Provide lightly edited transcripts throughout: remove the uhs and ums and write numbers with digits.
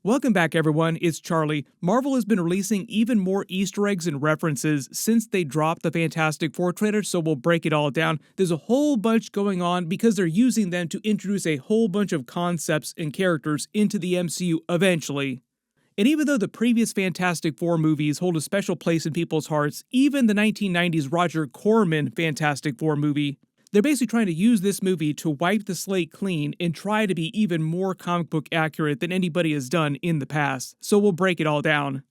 Welcome back everyone, it's Charlie. Marvel has been releasing even more Easter eggs and references since they dropped the Fantastic Four trailer, so we'll break it all down. There's a whole bunch going on because they're using them to introduce a whole bunch of concepts and characters into the MCU eventually. And even though the previous Fantastic Four movies hold a special place in people's hearts, even the 1990s Roger Corman Fantastic Four movie, they're basically trying to use this movie to wipe the slate clean and try to be even more comic book accurate than anybody has done in the past, so we'll break it all down.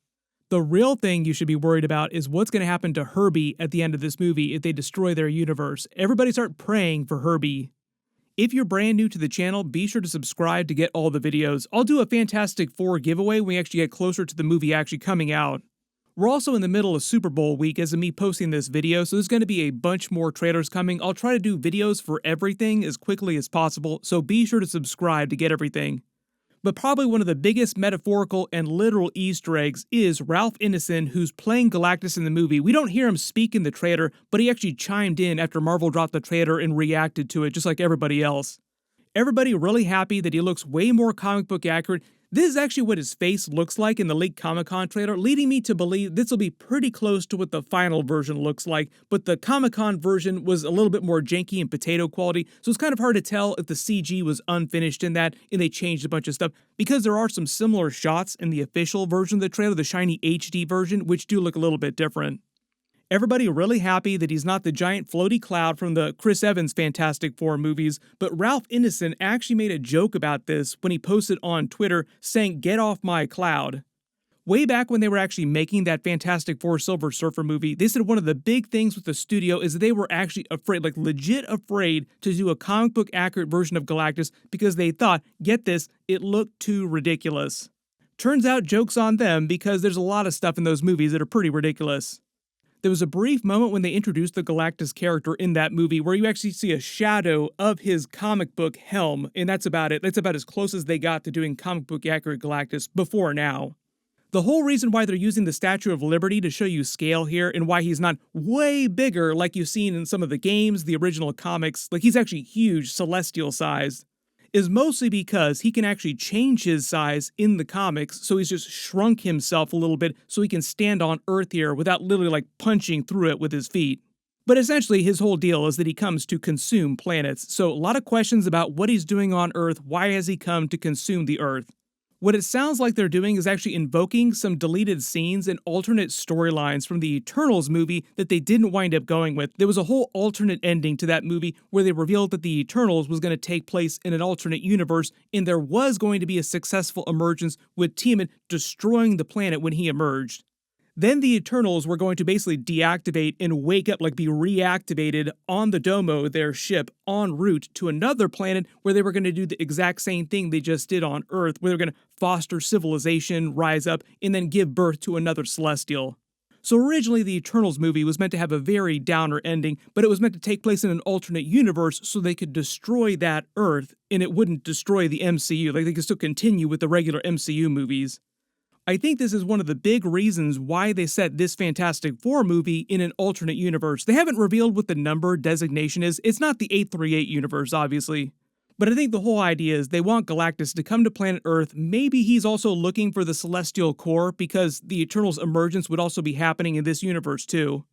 The real thing you should be worried about is what's going to happen to HERBIE at the end of this movie if they destroy their universe. Everybody start praying for HERBIE. If you're brand new to the channel, be sure to subscribe to get all the videos. I'll do a Fantastic Four giveaway when we actually get closer to the movie actually coming out. We're also in the middle of Super Bowl week as of me posting this video, so there's going to be a bunch more trailers coming. I'll try to do videos for everything as quickly as possible, so be sure to subscribe to get everything. But probably one of the biggest metaphorical and literal Easter eggs is Ralph Ineson, who's playing Galactus in the movie. We don't hear him speak in the trailer, but he actually chimed in after Marvel dropped the trailer and reacted to it, just like everybody else. Everybody really happy that he looks way more comic book accurate. This is actually what his face looks like in the leaked Comic-Con trailer, leading me to believe this will be pretty close to what the final version looks like, but the Comic-Con version was a little bit more janky and potato quality, so it's kind of hard to tell if the CG was unfinished in that and they changed a bunch of stuff, because there are some similar shots in the official version of the trailer, the shiny HD version, which do look a little bit different. Everybody really happy that he's not the giant floaty cloud from the Chris Evans Fantastic Four movies, but Ralph Ineson actually made a joke about this when he posted on Twitter saying, "Get off my cloud." Way back when they were actually making that Fantastic Four Silver Surfer movie, they said one of the big things with the studio is that they were actually afraid, like legit afraid, to do a comic book accurate version of Galactus because they thought, get this, it looked too ridiculous. Turns out joke's on them because there's a lot of stuff in those movies that are pretty ridiculous. There was a brief moment when they introduced the Galactus character in that movie where you actually see a shadow of his comic book helm, and that's about it. That's about as close as they got to doing comic book accurate Galactus before now. The whole reason why they're using the Statue of Liberty to show you scale here and why he's not way bigger like you've seen in some of the games, the original comics, like he's actually huge, celestial sized, is mostly because he can actually change his size in the comics, so he's just shrunk himself a little bit so he can stand on Earth here without literally like punching through it with his feet. But essentially his whole deal is that he comes to consume planets, so a lot of questions about what he's doing on Earth, why has he come to consume the Earth? What it sounds like they're doing is actually invoking some deleted scenes and alternate storylines from the Eternals movie that they didn't wind up going with. There was a whole alternate ending to that movie where they revealed that the Eternals was going to take place in an alternate universe, and there was going to be a successful emergence with Tiamat destroying the planet when he emerged. Then the Eternals were going to basically deactivate and wake up, like be reactivated on the Domo, their ship, en route to another planet where they were going to do the exact same thing they just did on Earth, where they were going to foster civilization, rise up, and then give birth to another Celestial. So originally the Eternals movie was meant to have a very downer ending, but it was meant to take place in an alternate universe so they could destroy that Earth and it wouldn't destroy the MCU, like they could still continue with the regular MCU movies. I think this is one of the big reasons why they set this Fantastic Four movie in an alternate universe. They haven't revealed what the number designation is. It's not the 838 universe, obviously. But I think the whole idea is they want Galactus to come to planet Earth. Maybe he's also looking for the Celestial Core because the Eternals' emergence would also be happening in this universe too.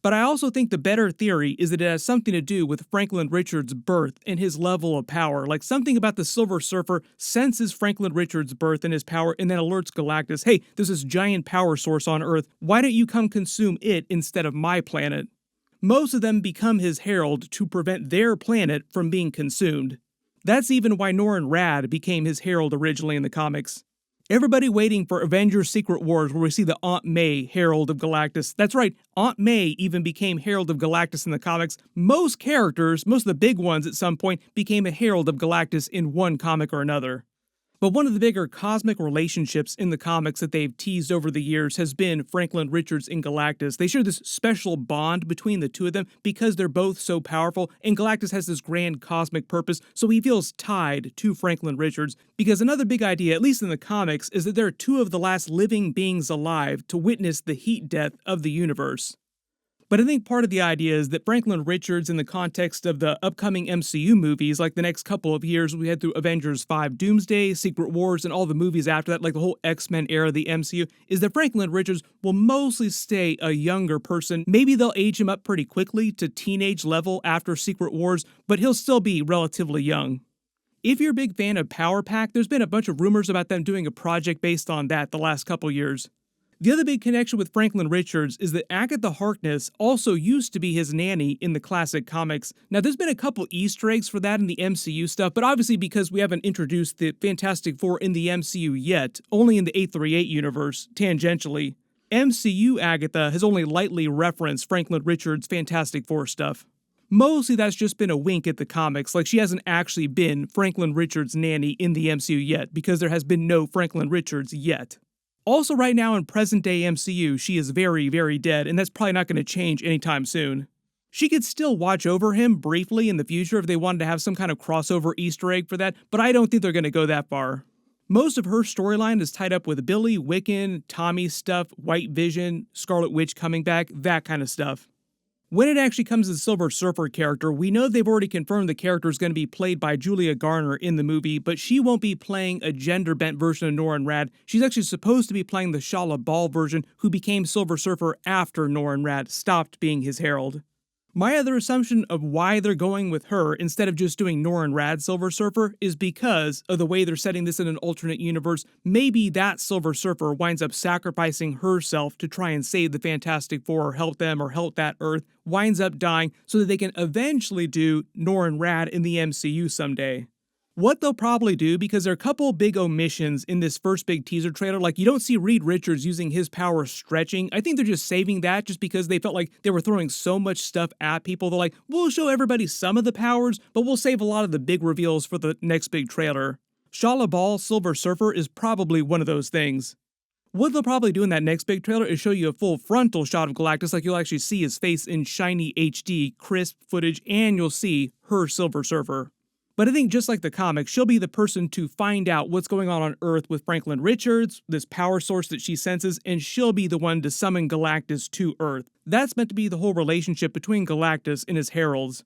But I also think the better theory is that it has something to do with Franklin Richards' birth and his level of power. Like something about the Silver Surfer senses Franklin Richards' birth and his power and then alerts Galactus, hey, there's this giant power source on Earth. Why don't you come consume it instead of my planet? Most of them become his herald to prevent their planet from being consumed. That's even why Norrin Radd became his herald originally in the comics. Everybody waiting for Avengers Secret Wars where we see the Aunt May Herald of Galactus. That's right, Aunt May even became Herald of Galactus in the comics. Most characters, most of the big ones at some point, became a Herald of Galactus in one comic or another. But one of the bigger cosmic relationships in the comics that they've teased over the years has been Franklin Richards and Galactus. They share this special bond between the two of them because they're both so powerful, and Galactus has this grand cosmic purpose, so he feels tied to Franklin Richards. Because another big idea, at least in the comics, is that they're two of the last living beings alive to witness the heat death of the universe. But I think part of the idea is that Franklin Richards, in the context of the upcoming MCU movies, like the next couple of years, we head through Avengers 5 Doomsday, Secret Wars, and all the movies after that, like the whole X-Men era of the MCU, is that Franklin Richards will mostly stay a younger person. Maybe they'll age him up pretty quickly to teenage level after Secret Wars, but he'll still be relatively young. If you're a big fan of Power Pack, there's been a bunch of rumors about them doing a project based on that the last couple years. The other big connection with Franklin Richards is that Agatha Harkness also used to be his nanny in the classic comics. Now, there's been a couple Easter eggs for that in the MCU stuff, but obviously because we haven't introduced the Fantastic Four in the MCU yet, only in the 838 universe, tangentially, MCU Agatha has only lightly referenced Franklin Richards' Fantastic Four stuff. Mostly that's just been a wink at the comics, like she hasn't actually been Franklin Richards' nanny in the MCU yet, because there has been no Franklin Richards yet. Also, right now in present-day MCU, she is very, very dead, and that's probably not going to change anytime soon. She could still watch over him briefly in the future if they wanted to have some kind of crossover Easter egg for that, but I don't think they're going to go that far. Most of her storyline is tied up with Billy, Wiccan, Tommy stuff, White Vision, Scarlet Witch coming back, that kind of stuff. When it actually comes to the Silver Surfer character, we know they've already confirmed the character is going to be played by Julia Garner in the movie, but she won't be playing a gender-bent version of Norrin Radd. She's actually supposed to be playing the Shala Ball version, who became Silver Surfer after Norrin Radd stopped being his herald. My other assumption of why they're going with her instead of just doing Norrin Radd Silver Surfer is because of the way they're setting this in an alternate universe. Maybe that Silver Surfer winds up sacrificing herself to try and save the Fantastic Four or help them or help that Earth, winds up dying so that they can eventually do Norrin Radd in the MCU someday. What they'll probably do, because there are a couple big omissions in this first big teaser trailer, like you don't see Reed Richards using his power stretching. I think they're just saving that just because they felt like they were throwing so much stuff at people. They're like, we'll show everybody some of the powers, but we'll save a lot of the big reveals for the next big trailer. Shala Ball Silver Surfer is probably one of those things. What they'll probably do in that next big trailer is show you a full frontal shot of Galactus, like you'll actually see his face in shiny HD, crisp footage, and you'll see her Silver Surfer. But I think just like the comics, she'll be the person to find out what's going on Earth with Franklin Richards, this power source that she senses, and she'll be the one to summon Galactus to Earth. That's meant to be the whole relationship between Galactus and his heralds.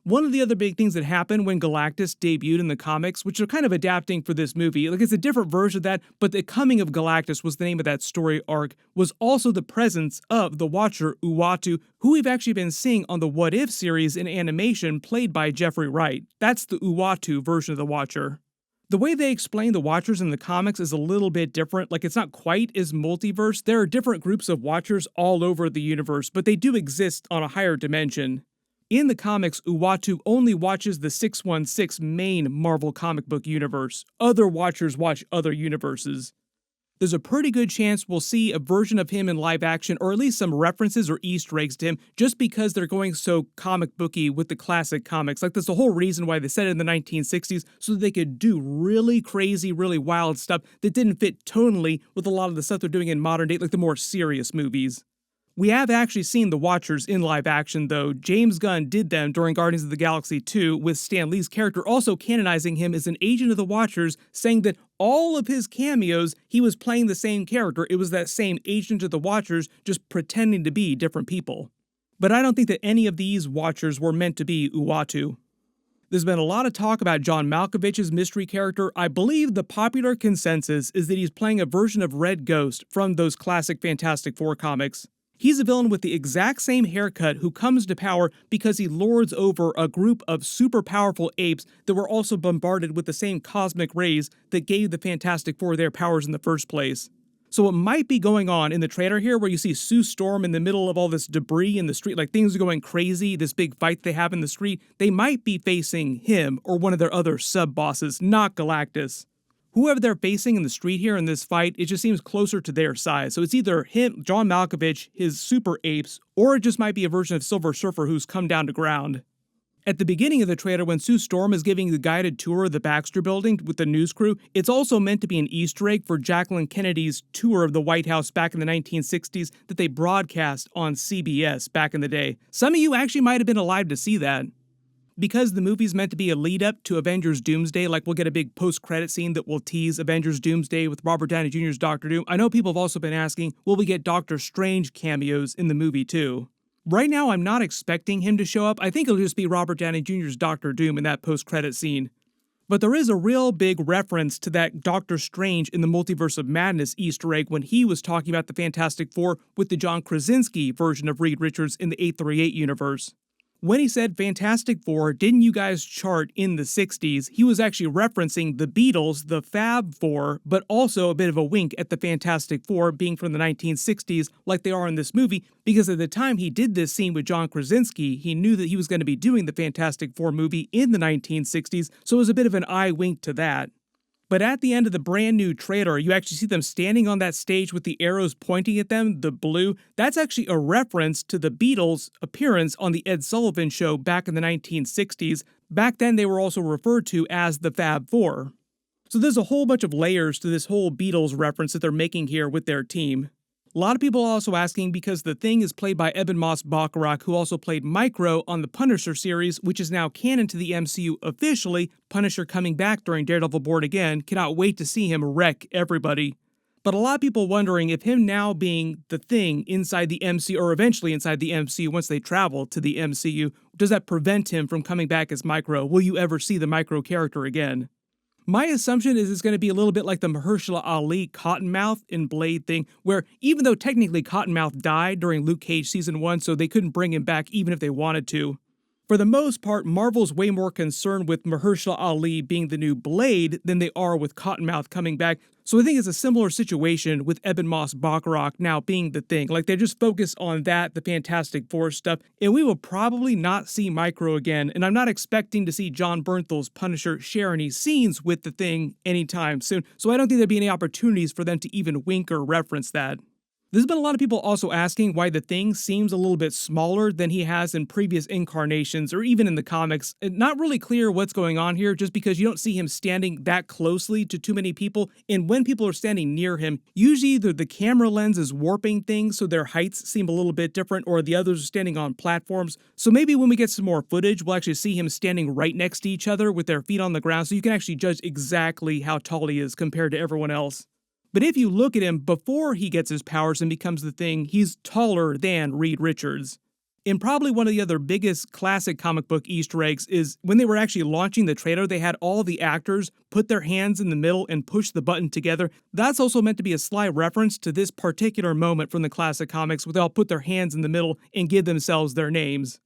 One of the other big things that happened when Galactus debuted in the comics, which are kind of adapting for this movie, like it's a different version of that, but the coming of Galactus was the name of that story arc, was also the presence of the Watcher Uatu, who we've actually been seeing on the What If series in animation played by Jeffrey Wright. That's the Uatu version of the Watcher. The way they explain the Watchers in the comics is a little bit different, like it's not quite as multiverse. There are different groups of Watchers all over the universe, but they do exist on a higher dimension. In the comics, Uatu only watches the 616 main Marvel comic book universe. Other Watchers watch other universes. There's a pretty good chance we'll see a version of him in live action, or at least some references or Easter eggs to him, just because they're going so comic booky with the classic comics. Like, that's the whole reason why they set it in the 1960s, so that they could do really crazy, really wild stuff that didn't fit tonally with a lot of the stuff they're doing in modern day, like the more serious movies. We have actually seen the Watchers in live action, though. James Gunn did them during Guardians of the Galaxy 2, with Stan Lee's character also canonizing him as an agent of the Watchers, saying that all of his cameos, he was playing the same character. It was that same agent of the Watchers, just pretending to be different people. But I don't think that any of these Watchers were meant to be Uatu. There's been a lot of talk about John Malkovich's mystery character. I believe the popular consensus is that he's playing a version of Red Ghost from those classic Fantastic Four comics. He's a villain with the exact same haircut who comes to power because he lords over a group of super powerful apes that were also bombarded with the same cosmic rays that gave the Fantastic Four their powers in the first place. So what might be going on in the trailer here, where you see Sue Storm in the middle of all this debris in the street, like things are going crazy, this big fight they have in the street, they might be facing him or one of their other sub-bosses, not Galactus. Whoever they're facing in the street here in this fight, it just seems closer to their size. So it's either him, John Malkovich, his super apes, or it just might be a version of Silver Surfer who's come down to ground. At the beginning of the trailer, when Sue Storm is giving the guided tour of the Baxter Building with the news crew, it's also meant to be an Easter egg for Jacqueline Kennedy's tour of the White House back in the 1960s that they broadcast on CBS back in the day. Some of you actually might have been alive to see that. Because the movie's meant to be a lead-up to Avengers Doomsday, like we'll get a big post-credit scene that will tease Avengers Doomsday with Robert Downey Jr.'s Dr. Doom, I know people have also been asking, will we get Doctor Strange cameos in the movie too? Right now, I'm not expecting him to show up. I think it'll just be Robert Downey Jr.'s Doctor Doom in that post-credit scene. But there is a real big reference to that Doctor Strange in the Multiverse of Madness Easter egg when he was talking about the Fantastic Four with the John Krasinski version of Reed Richards in the 838 universe. When he said Fantastic Four, didn't you guys chart in the 60s, he was actually referencing the Beatles, the Fab Four, but also a bit of a wink at the Fantastic Four being from the 1960s like they are in this movie, because at the time he did this scene with John Krasinski, he knew that he was going to be doing the Fantastic Four movie in the 1960s, so it was a bit of an eye wink to that. But at the end of the brand new trailer, you actually see them standing on that stage with the arrows pointing at them, the blue. That's actually a reference to the Beatles' appearance on the Ed Sullivan Show back in the 1960s. Back then, they were also referred to as the Fab Four. So there's a whole bunch of layers to this whole Beatles reference that they're making here with their team. A lot of people are also asking because the Thing is played by Eben Moss-Bachrach, who also played Micro on the Punisher series, which is now canon to the MCU officially. Punisher coming back during Daredevil Born Again. Cannot wait to see him wreck everybody. But a lot of people wondering if him now being the Thing inside the MCU, or eventually inside the MCU once they travel to the MCU, does that prevent him from coming back as Micro? Will you ever see the Micro character again? My assumption is it's going to be a little bit like the Mahershala Ali Cottonmouth in Blade thing, where even though technically Cottonmouth died during Luke Cage Season 1, so they couldn't bring him back even if they wanted to. For the most part, Marvel's way more concerned with Mahershala Ali being the new Blade than they are with Cottonmouth coming back, so I think it's a similar situation with Eben Moss-Bachrach now being the Thing. Like, they just focus on that, the Fantastic Four stuff, and we will probably not see Micro again, and I'm not expecting to see John Bernthal's Punisher share any scenes with the Thing anytime soon, so I don't think there'd be any opportunities for them to even wink or reference that. There's been a lot of people also asking why the Thing seems a little bit smaller than he has in previous incarnations or even in the comics. Not really clear what's going on here just because you don't see him standing that closely to too many people, and when people are standing near him, usually either the camera lens is warping things so their heights seem a little bit different or the others are standing on platforms. So maybe when we get some more footage, we'll actually see him standing right next to each other with their feet on the ground so you can actually judge exactly how tall he is compared to everyone else. But if you look at him before he gets his powers and becomes the Thing, he's taller than Reed Richards. And probably one of the other biggest classic comic book Easter eggs is when they were actually launching the trailer, they had all the actors put their hands in the middle and push the button together. That's also meant to be a sly reference to this particular moment from the classic comics where they'll put their hands in the middle and give themselves their names.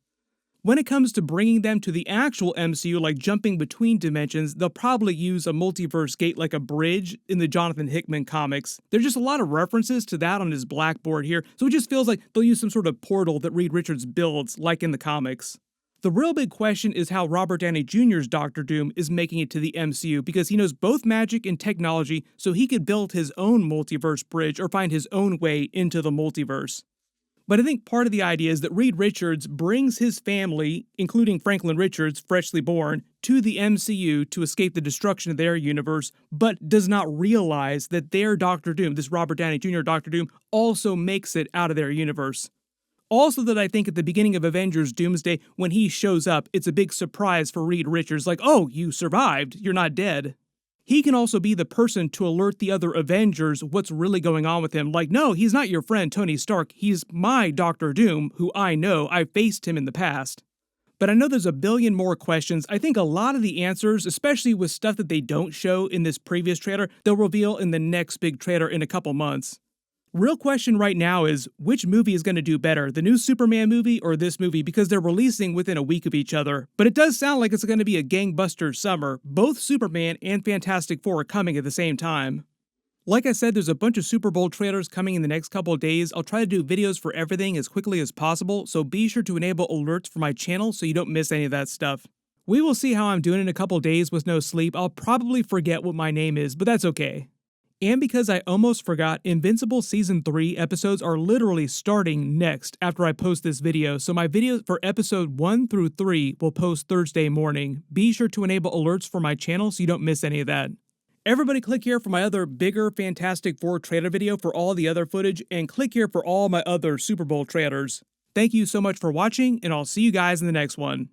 When it comes to bringing them to the actual MCU, like jumping between dimensions, they'll probably use a multiverse gate like a bridge in the Jonathan Hickman comics. There's just a lot of references to that on his blackboard here, so it just feels like they'll use some sort of portal that Reed Richards builds, like in the comics. The real big question is how Robert Downey Jr.'s Doctor Doom is making it to the MCU, because he knows both magic and technology, so he could build his own multiverse bridge or find his own way into the multiverse. But I think part of the idea is that Reed Richards brings his family, including Franklin Richards, freshly born, to the MCU to escape the destruction of their universe, but does not realize that their Doctor Doom, this Robert Downey Jr. Doctor Doom, also makes it out of their universe. Also that I think at the beginning of Avengers Doomsday, when he shows up, it's a big surprise for Reed Richards, like, oh, you survived, you're not dead. He can also be the person to alert the other Avengers what's really going on with him. Like, no, he's not your friend Tony Stark, he's my Doctor Doom, who I know, I've faced him in the past. But I know there's a billion more questions. I think a lot of the answers, especially with stuff that they don't show in this previous trailer, they'll reveal in the next big trailer in a couple months. Real question right now is, which movie is going to do better, the new Superman movie or this movie, because they're releasing within a week of each other. But it does sound like it's going to be a gangbuster summer. Both Superman and Fantastic Four are coming at the same time. Like I said, there's a bunch of Super Bowl trailers coming in the next couple of days. I'll try to do videos for everything as quickly as possible, so be sure to enable alerts for my channel so you don't miss any of that stuff. We will see how I'm doing in a couple of days with no sleep. I'll probably forget what my name is, but that's okay. And because I almost forgot, Invincible Season 3 episodes are literally starting next after I post this video, so my videos for episode 1 through 3 will post Thursday morning. Be sure to enable alerts for my channel so you don't miss any of that. Everybody click here for my other bigger Fantastic Four trailer video for all the other footage, and click here for all my other Super Bowl trailers. Thank you so much for watching, and I'll see you guys in the next one.